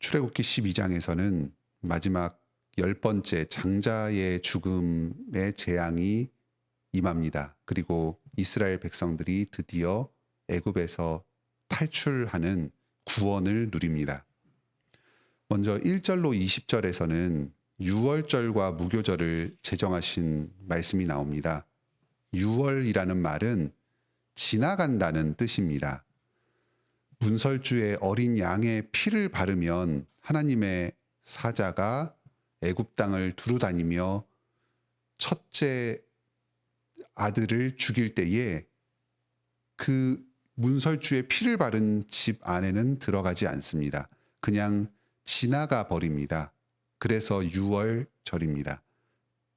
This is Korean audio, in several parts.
출애굽기 12장에서는 마지막 10번째 장자의 죽음의 재앙이 임합니다. 그리고 이스라엘 백성들이 드디어 애굽에서 탈출하는 구원을 누립니다. 먼저 1절로 20절에서는 유월절과 무교절을 제정하신 말씀이 나옵니다. 유월이라는 말은 지나간다는 뜻입니다. 문설주에 어린 양의 피를 바르면 하나님의 사자가 애굽 땅을 두루다니며 첫째 아들을 죽일 때에 그 문설주에 피를 바른 집 안에는 들어가지 않습니다. 그냥 지나가 버립니다. 그래서 유월절입니다.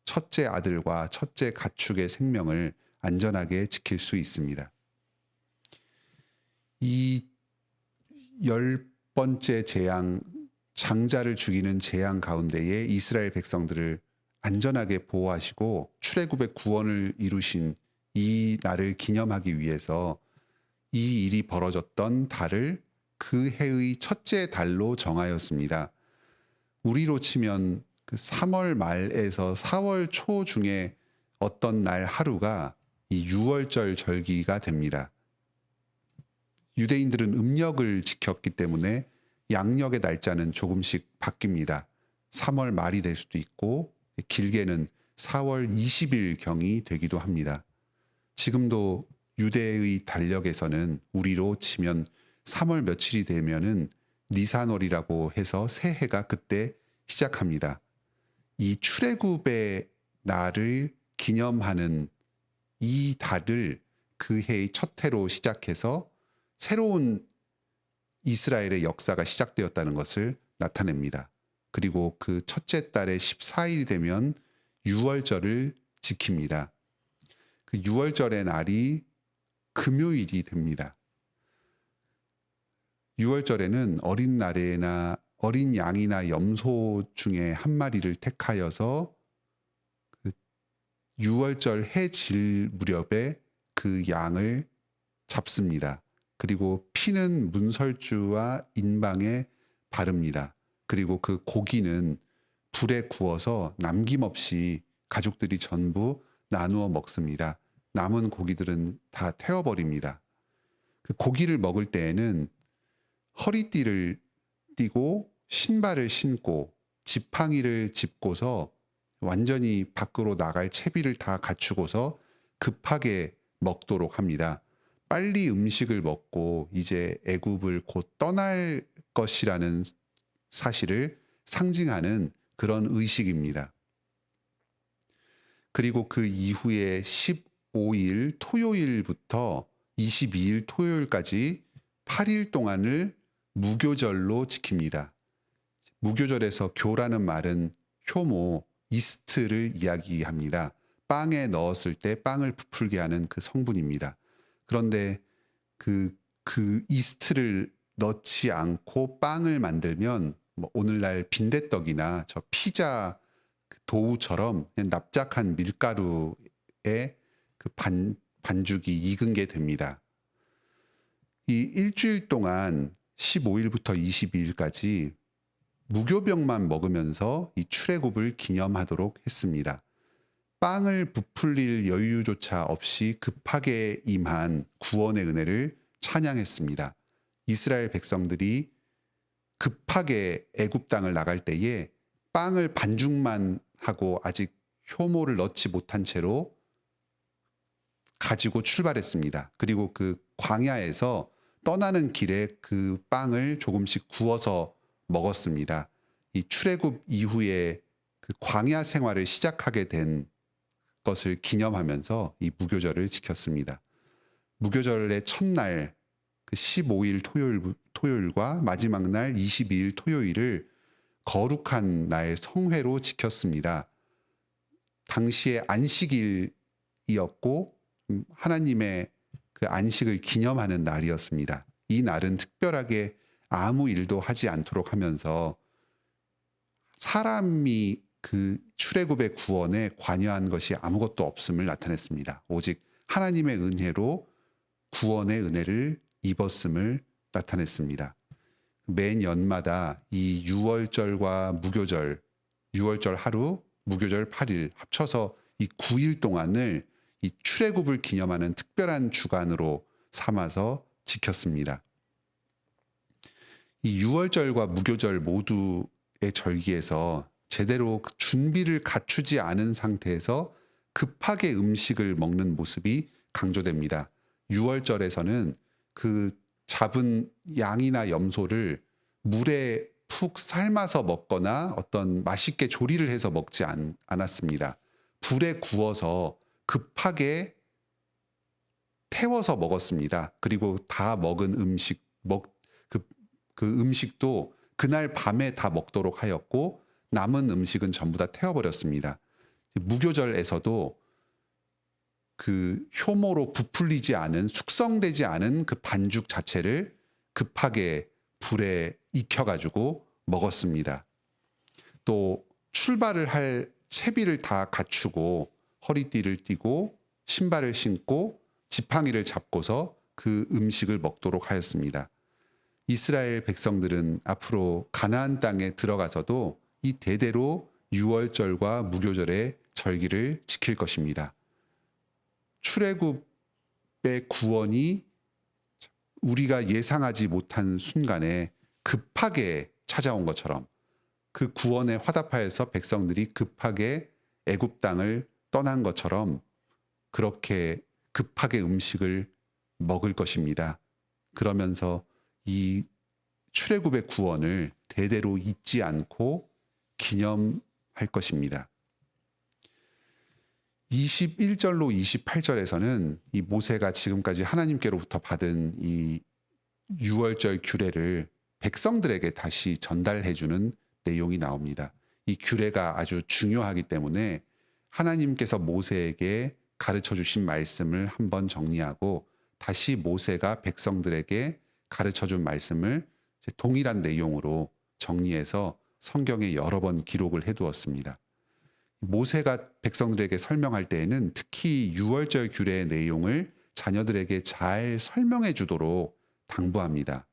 첫째 아들과 첫째 가축의 생명을 안전하게 지킬 수 있습니다. 이 10번째 재앙, 장자를 죽이는 재앙 가운데에 이스라엘 백성들을 안전하게 보호하시고 출애굽의 구원을 이루신 이 날을 기념하기 위해서 이 일이 벌어졌던 달을 그 해의 첫째 달로 정하였습니다. 우리로 치면 그 3월 말에서 4월 초 중에 어떤 날 하루가 이 유월절 절기가 됩니다. 유대인들은 음력을 지켰기 때문에 양력의 날짜는 조금씩 바뀝니다. 3월 말이 될 수도 있고 길게는 4월 20일경이 되기도 합니다. 지금도 유대의 달력에서는 우리로 치면 3월 며칠이 되면은 니산월이라고 해서 새해가 그때 시작합니다. 이 출애굽의 날을 기념하는 이 달을 그 해의 첫 해로 시작해서 새로운 이스라엘의 역사가 시작되었다는 것을 나타냅니다. 그리고 그 첫째 달의 14일이 되면 유월절을 지킵니다. 그 유월절의 날이 금요일이 됩니다. 유월절에는 어린 양이나 염소 중에 한 마리를 택하여서 그 유월절 해 질 무렵에 그 양을 잡습니다. 그리고 피는 문설주와 인방에 바릅니다. 그리고 그 고기는 불에 구워서 남김없이 가족들이 전부 나누어 먹습니다. 남은 고기들은 다 태워버립니다. 그 고기를 먹을 때에는 허리띠를 띠고 신발을 신고 지팡이를 짚고서 완전히 밖으로 나갈 채비를 다 갖추고서 급하게 먹도록 합니다. 빨리 음식을 먹고 이제 애굽을 곧 떠날 것이라는 사실을 상징하는 그런 의식입니다. 그리고 그 이후에 15일 토요일부터 22일 토요일까지 8일 동안을 무교절로 지킵니다. 무교절에서 교라는 말은 효모, 이스트를 이야기합니다. 빵에 넣었을 때 빵을 부풀게 하는 그 성분입니다. 그런데 그 이스트를 넣지 않고 빵을 만들면 오늘날 빈대떡이나 저 피자 도우처럼 납작한 밀가루에 그 반죽이 익은 게 됩니다. 이 일주일 동안 15일부터 22일까지 무교병만 먹으면서 이 출애굽을 기념하도록 했습니다. 빵을 부풀릴 여유조차 없이 급하게 임한 구원의 은혜를 찬양했습니다. 이스라엘 백성들이 급하게 애굽 땅을 나갈 때에 빵을 반죽만 하고 아직 효모를 넣지 못한 채로 가지고 출발했습니다. 그리고 그 광야에서 떠나는 길에 그 빵을 조금씩 구워서 먹었습니다. 이 출애굽 이후에 그 광야 생활을 시작하게 된 것을 기념하면서 이 무교절을 지켰습니다. 무교절의 첫날 그 15일 토요일과 마지막 날 22일 토요일을 거룩한 날 성회로 지켰습니다. 당시에 안식일이었고 하나님의 그 안식을 기념하는 날이었습니다. 이 날은 특별하게 아무 일도 하지 않도록 하면서 사람이 그 출애굽의 구원에 관여한 것이 아무것도 없음을 나타냈습니다. 오직 하나님의 은혜로 구원의 은혜를 입었음을 나타냈습니다. 매년마다 이 유월절과 무교절, 유월절 하루, 무교절 8일 합쳐서 이 9일 동안을 이 출애굽을 기념하는 특별한 주간으로 삼아서 지켰습니다. 이 유월절과 무교절 모두의 절기에서 제대로 준비를 갖추지 않은 상태에서 급하게 음식을 먹는 모습이 강조됩니다. 유월절에서는 그 잡은 양이나 염소를 물에 푹 삶아서 먹거나 어떤 맛있게 조리를 해서 먹지 않았습니다. 불에 구워서 급하게 태워서 먹었습니다. 그리고 다 먹은 그 음식도 그날 밤에 다 먹도록 하였고 남은 음식은 전부 다 태워버렸습니다. 무교절에서도 그 효모로 부풀리지 않은 숙성되지 않은 그 반죽 자체를 급하게 불에 익혀가지고 먹었습니다. 또 출발을 할 채비를 다 갖추고 허리띠를 띠고 신발을 신고 지팡이를 잡고서 그 음식을 먹도록 하였습니다. 이스라엘 백성들은 앞으로 가나안 땅에 들어가서도 이 대대로 유월절과 무교절의 절기를 지킬 것입니다. 출애굽의 구원이 우리가 예상하지 못한 순간에 급하게 찾아온 것처럼 그 구원에 화답하여서 백성들이 급하게 애굽 땅을 떠난 것처럼 그렇게 급하게 음식을 먹을 것입니다. 그러면서 이 출애굽의 구원을 대대로 잊지 않고 기념할 것입니다. 21절로 28절에서는 이 모세가 지금까지 하나님께로부터 받은 이 유월절 규례를 백성들에게 다시 전달해 주는 내용이 나옵니다. 이 규례가 아주 중요하기 때문에 하나님께서 모세에게 가르쳐 주신 말씀을 한번 정리하고 다시 모세가 백성들에게 가르쳐 준 말씀을 동일한 내용으로 정리해서 성경에 여러 번 기록을 해 두었습니다. 모세가 백성들에게 설명할 때에는 특히 유월절 규례의 내용을 자녀들에게 잘 설명해 주도록 당부합니다.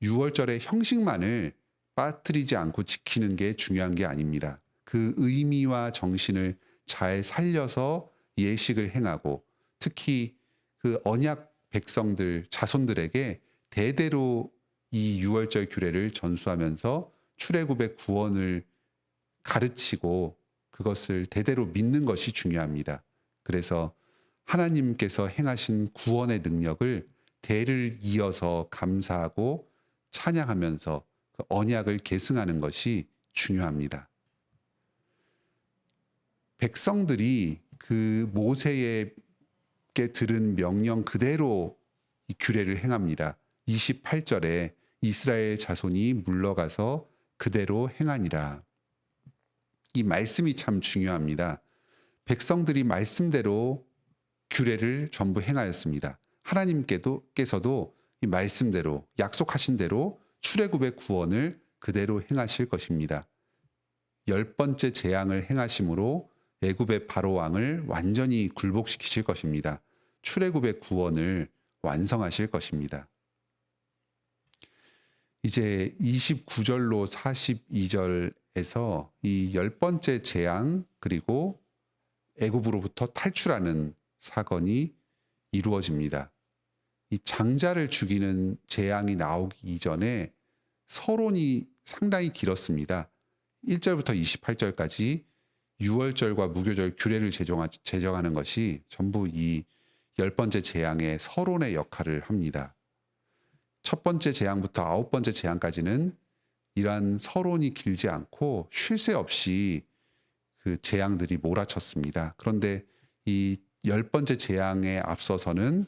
유월절의 형식만을 빠뜨리지 않고 지키는 게 중요한 게 아닙니다. 그 의미와 정신을 잘 살려서 예식을 행하고 특히 그 언약 백성들, 자손들에게 대대로 이 유월절 규례를 전수하면서 출애굽의 구원을 가르치고 그것을 대대로 믿는 것이 중요합니다. 그래서 하나님께서 행하신 구원의 능력을 대를 이어서 감사하고 찬양하면서 그 언약을 계승하는 것이 중요합니다. 백성들이 그 모세에게 들은 명령 그대로 이 규례를 행합니다. 28절에 이스라엘 자손이 물러가서 그대로 행하니라. 이 말씀이 참 중요합니다. 백성들이 말씀대로 규례를 전부 행하였습니다. 하나님께서도 이 말씀대로 약속하신 대로 출애굽의 구원을 그대로 행하실 것입니다. 10번째 재앙을 행하심으로 애굽의 바로 왕을 완전히 굴복시키실 것입니다. 출애굽의 구원을 완성하실 것입니다. 이제 29절로 42절에서 이 10번째 재앙 그리고 애굽으로부터 탈출하는 사건이 이루어집니다. 이 장자를 죽이는 재앙이 나오기 이전에 서론이 상당히 길었습니다. 1절부터 28절까지 유월절과 무교절 규례를 제정하는 것이 전부 이 10번째 재앙의 서론의 역할을 합니다. 첫 번째 재앙부터 9번째 재앙까지는 이러한 서론이 길지 않고 쉴 새 없이 그 재앙들이 몰아쳤습니다. 그런데 이 10번째 재앙에 앞서서는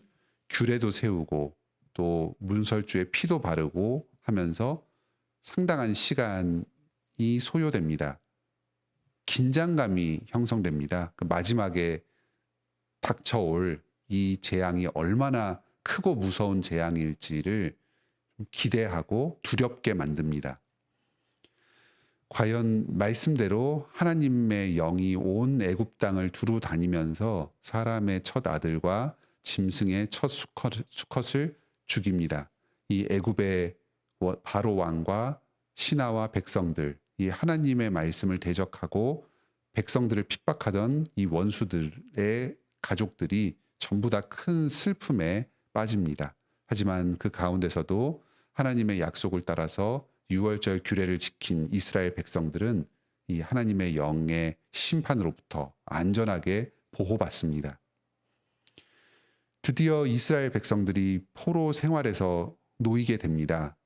규례도 세우고 또 문설주에 피도 바르고 하면서 상당한 시간이 소요됩니다. 긴장감이 형성됩니다. 그 마지막에 닥쳐올 이 재앙이 얼마나 크고 무서운 재앙일지를 기대하고 두렵게 만듭니다. 과연 말씀대로 하나님의 영이 온 애굽 땅을 두루 다니면서 사람의 첫 아들과 짐승의 첫 수컷을 죽입니다. 이 애굽의 바로 왕과 신하와 백성들, 이 하나님의 말씀을 대적하고 백성들을 핍박하던 이 원수들의 가족들이 전부 다 큰 슬픔에 빠집니다. 하지만 그 가운데서도 하나님의 약속을 따라서 유월절 규례를 지킨 이스라엘 백성들은 이 하나님의 영의 심판으로부터 안전하게 보호받습니다. 드디어 이스라엘 백성들이 포로 생활에서 놓이게 됩니다.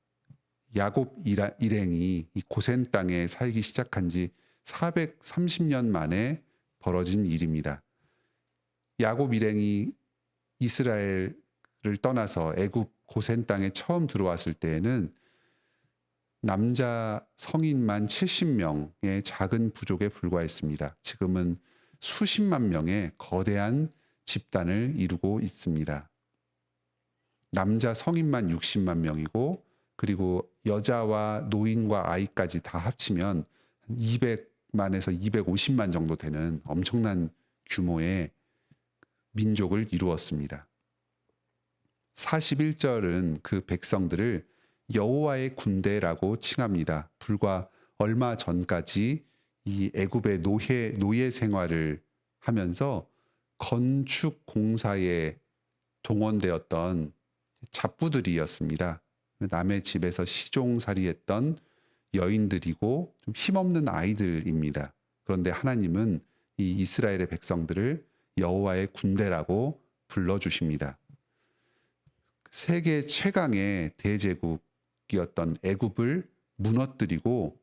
야곱 일행이 이 고센 땅에 살기 시작한 지 430년 만에 벌어진 일입니다. 야곱 일행이 이스라엘을 떠나서 애굽 고센 땅에 처음 들어왔을 때에는 남자 성인만 70명의 작은 부족에 불과했습니다. 지금은 수십만 명의 거대한 집단을 이루고 있습니다. 남자 성인만 60만 명이고 그리고 여자와 노인과 아이까지 다 합치면 200만에서 250만 정도 되는 엄청난 규모의 민족을 이루었습니다. 41절은 그 백성들을 여호와의 군대라고 칭합니다. 불과 얼마 전까지 이 애굽의 노예 생활을 하면서 건축 공사에 동원되었던 잡부들이었습니다. 남의 집에서 시종살이했던 여인들이고 좀 힘없는 아이들입니다. 그런데 하나님은 이 이스라엘의 백성들을 여호와의 군대라고 불러주십니다. 세계 최강의 대제국이었던 애굽을 무너뜨리고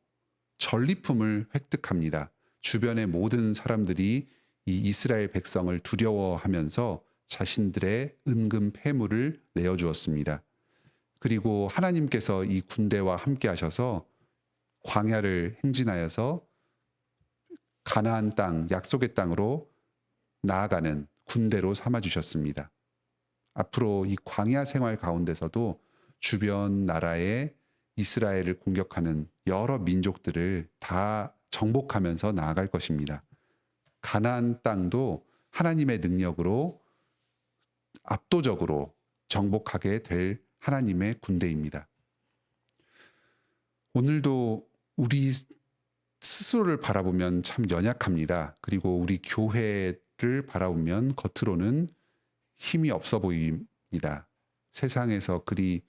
전리품을 획득합니다. 주변의 모든 사람들이 이 이스라엘 백성을 두려워하면서 자신들의 은금 패물을 내어주었습니다. 그리고 하나님께서 이 군대와 함께 하셔서 광야를 행진하여서 가나안 땅, 약속의 땅으로 나아가는 군대로 삼아주셨습니다. 앞으로 이 광야 생활 가운데서도 주변 나라의 이스라엘을 공격하는 여러 민족들을 다 정복하면서 나아갈 것입니다. 가나안 땅도 하나님의 능력으로 압도적으로 정복하게 될 하나님의 군대입니다. 오늘도 우리 스스로를 바라보면 참 연약합니다. 그리고 우리 교회를 바라보면 겉으로는 힘이 없어 보입니다. 세상에서 그리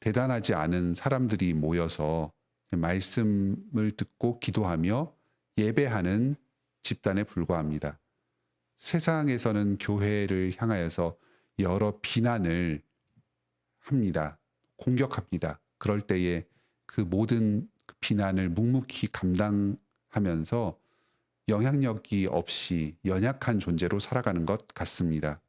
대단하지 않은 사람들이 모여서 말씀을 듣고 기도하며 예배하는 집단에 불과합니다. 세상에서는 교회를 향하여서 여러 비난을 합니다. 공격합니다. 그럴 때에 그 모든 비난을 묵묵히 감당하면서 영향력이 없이 연약한 존재로 살아가는 것 같습니다.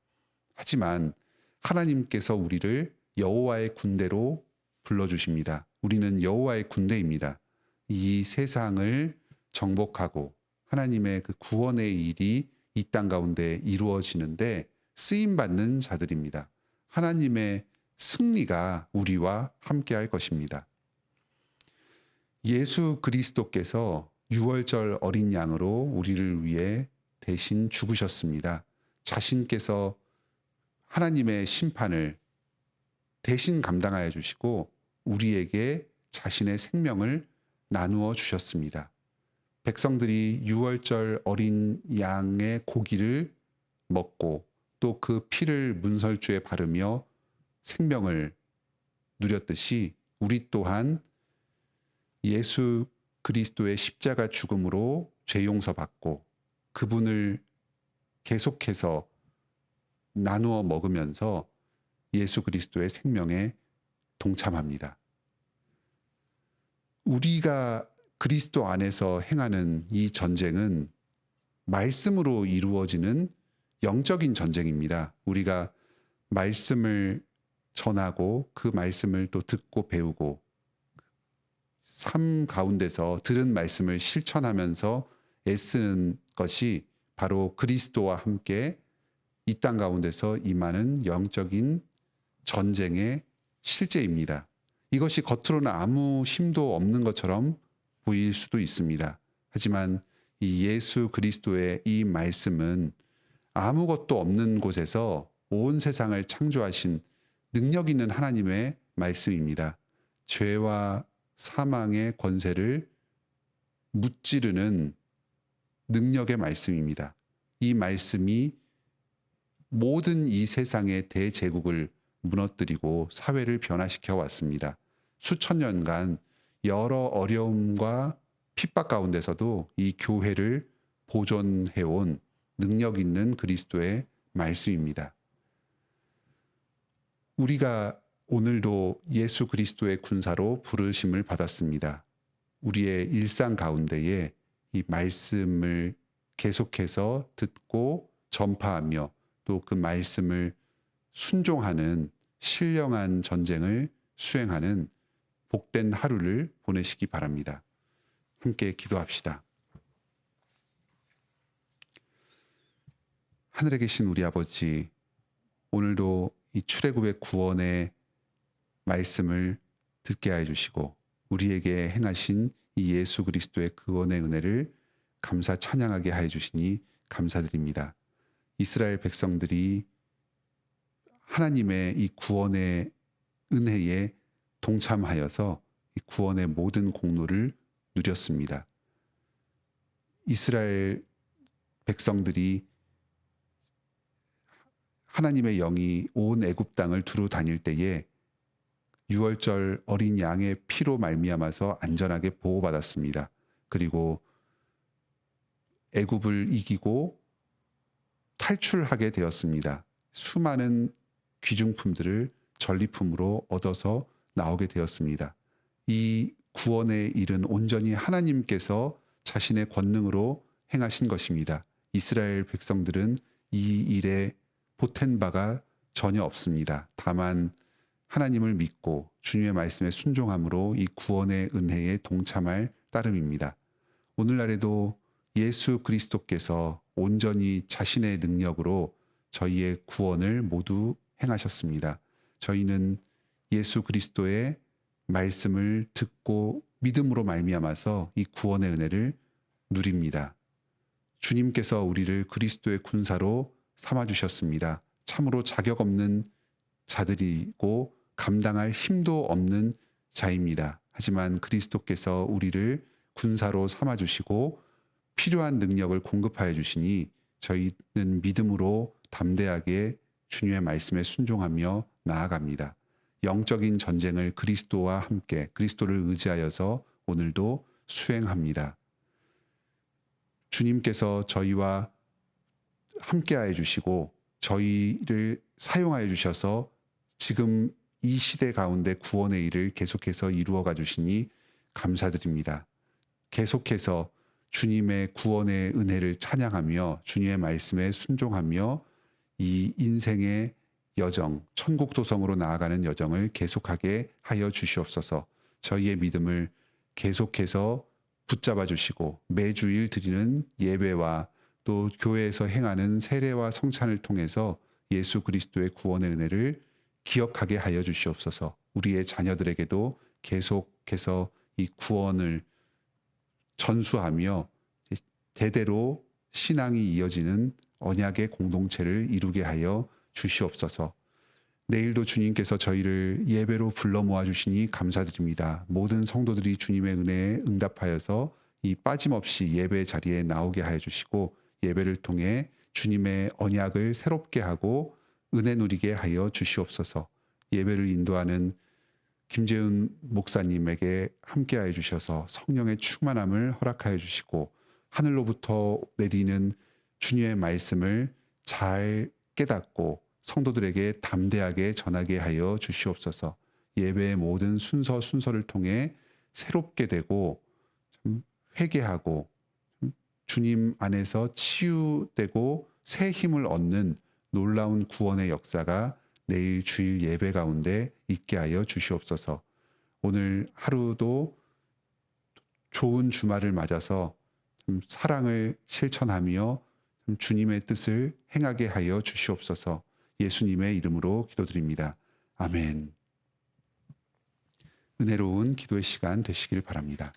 하지만 하나님께서 우리를 여호와의 군대로 불러주십니다. 우리는 여호와의 군대입니다. 이 세상을 정복하고 하나님의 그 구원의 일이 이 땅 가운데 이루어지는데 쓰임받는 자들입니다. 하나님의 승리가 우리와 함께할 것입니다. 예수 그리스도께서 유월절 어린 양으로 우리를 위해 대신 죽으셨습니다. 자신께서 하나님의 심판을 대신 감당하여 주시고 우리에게 자신의 생명을 나누어 주셨습니다. 백성들이 유월절 어린 양의 고기를 먹고 또 그 피를 문설주에 바르며 생명을 누렸듯이 우리 또한 예수 그리스도의 십자가 죽음으로 죄 용서받고 그분을 계속해서 나누어 먹으면서 예수 그리스도의 생명에 동참합니다. 우리가 그리스도 안에서 행하는 이 전쟁은 말씀으로 이루어지는 영적인 전쟁입니다. 우리가 말씀을 전하고 그 말씀을 또 듣고 배우고 삶 가운데서 들은 말씀을 실천하면서 애쓰는 것이 바로 그리스도와 함께 이 땅 가운데서 임하는 영적인 전쟁의 실제입니다. 이것이 겉으로는 아무 힘도 없는 것처럼 보일 수도 있습니다. 하지만 이 예수 그리스도의 이 말씀은 아무것도 없는 곳에서 온 세상을 창조하신 능력 있는 하나님의 말씀입니다. 죄와 사망의 권세를 무찌르는 능력의 말씀입니다. 이 말씀이 모든 이 세상의 대제국을 무너뜨리고 사회를 변화시켜 왔습니다. 수천 년간 여러 어려움과 핍박 가운데서도 이 교회를 보존해온 능력 있는 그리스도의 말씀입니다. 우리가 오늘도 예수 그리스도의 군사로 부르심을 받았습니다. 우리의 일상 가운데에 이 말씀을 계속해서 듣고 전파하며 또 그 말씀을 순종하는 신령한 전쟁을 수행하는 복된 하루를 보내시기 바랍니다. 함께 기도합시다. 하늘에 계신 우리 아버지, 오늘도 이 출애굽의 구원의 말씀을 듣게 하여 주시고 우리에게 행하신 이 예수 그리스도의 구원의 은혜를 감사 찬양하게 하여 주시니 감사드립니다. 이스라엘 백성들이 하나님의 이 구원의 은혜에 동참하여서 이 구원의 모든 공로를 누렸습니다. 이스라엘 백성들이 하나님의 영이 온 애굽 땅을 두루 다닐 때에 유월절 어린 양의 피로 말미암아서 안전하게 보호받았습니다. 그리고 애굽을 이기고 탈출하게 되었습니다. 수많은 귀중품들을 전리품으로 얻어서 나오게 되었습니다. 이 구원의 일은 온전히 하나님께서 자신의 권능으로 행하신 것입니다. 이스라엘 백성들은 이 일에 보탠 바가 전혀 없습니다. 다만 하나님을 믿고 주님의 말씀에 순종함으로 이 구원의 은혜에 동참할 따름입니다. 오늘날에도 예수 그리스도께서 온전히 자신의 능력으로 저희의 구원을 모두 행하셨습니다. 저희는 예수 그리스도의 말씀을 듣고 믿음으로 말미암아서 이 구원의 은혜를 누립니다. 주님께서 우리를 그리스도의 군사로 삼아주셨습니다. 참으로 자격 없는 자들이고 감당할 힘도 없는 자입니다. 하지만 그리스도께서 우리를 군사로 삼아주시고 필요한 능력을 공급하여 주시니 저희는 믿음으로 담대하게 주님의 말씀에 순종하며 나아갑니다. 영적인 전쟁을 그리스도와 함께 그리스도를 의지하여서 오늘도 수행합니다. 주님께서 저희와 함께하여 주시고 저희를 사용하여 주셔서 지금 이 시대 가운데 구원의 일을 계속해서 이루어가 주시니 감사드립니다. 계속해서 주님의 구원의 은혜를 찬양하며 주님의 말씀에 순종하며 이 인생의 여정, 천국 도성으로 나아가는 여정을 계속하게 하여 주시옵소서. 저희의 믿음을 계속해서 붙잡아 주시고 매주일 드리는 예배와 또 교회에서 행하는 세례와 성찬을 통해서 예수 그리스도의 구원의 은혜를 기억하게 하여 주시옵소서. 우리의 자녀들에게도 계속해서 이 구원을 전수하며 대대로 신앙이 이어지는 언약의 공동체를 이루게 하여 주시옵소서. 내일도 주님께서 저희를 예배로 불러 모아 주시니 감사드립니다. 모든 성도들이 주님의 은혜에 응답하여서 이 빠짐없이 예배 자리에 나오게 하여 주시고 예배를 통해 주님의 언약을 새롭게 하고 은혜 누리게 하여 주시옵소서. 예배를 인도하는 김재훈 목사님에게 함께하여 주셔서 성령의 충만함을 허락하여 주시고 하늘로부터 내리는 주님의 말씀을 잘 깨닫고 성도들에게 담대하게 전하게 하여 주시옵소서. 예배의 모든 순서를 통해 새롭게 되고 회개하고 주님 안에서 치유되고 새 힘을 얻는 놀라운 구원의 역사가 내일 주일 예배 가운데 있게 하여 주시옵소서. 오늘 하루도 좋은 주말을 맞아서 사랑을 실천하며 주님의 뜻을 행하게 하여 주시옵소서. 예수님의 이름으로 기도드립니다. 아멘. 은혜로운 기도의 시간 되시길 바랍니다.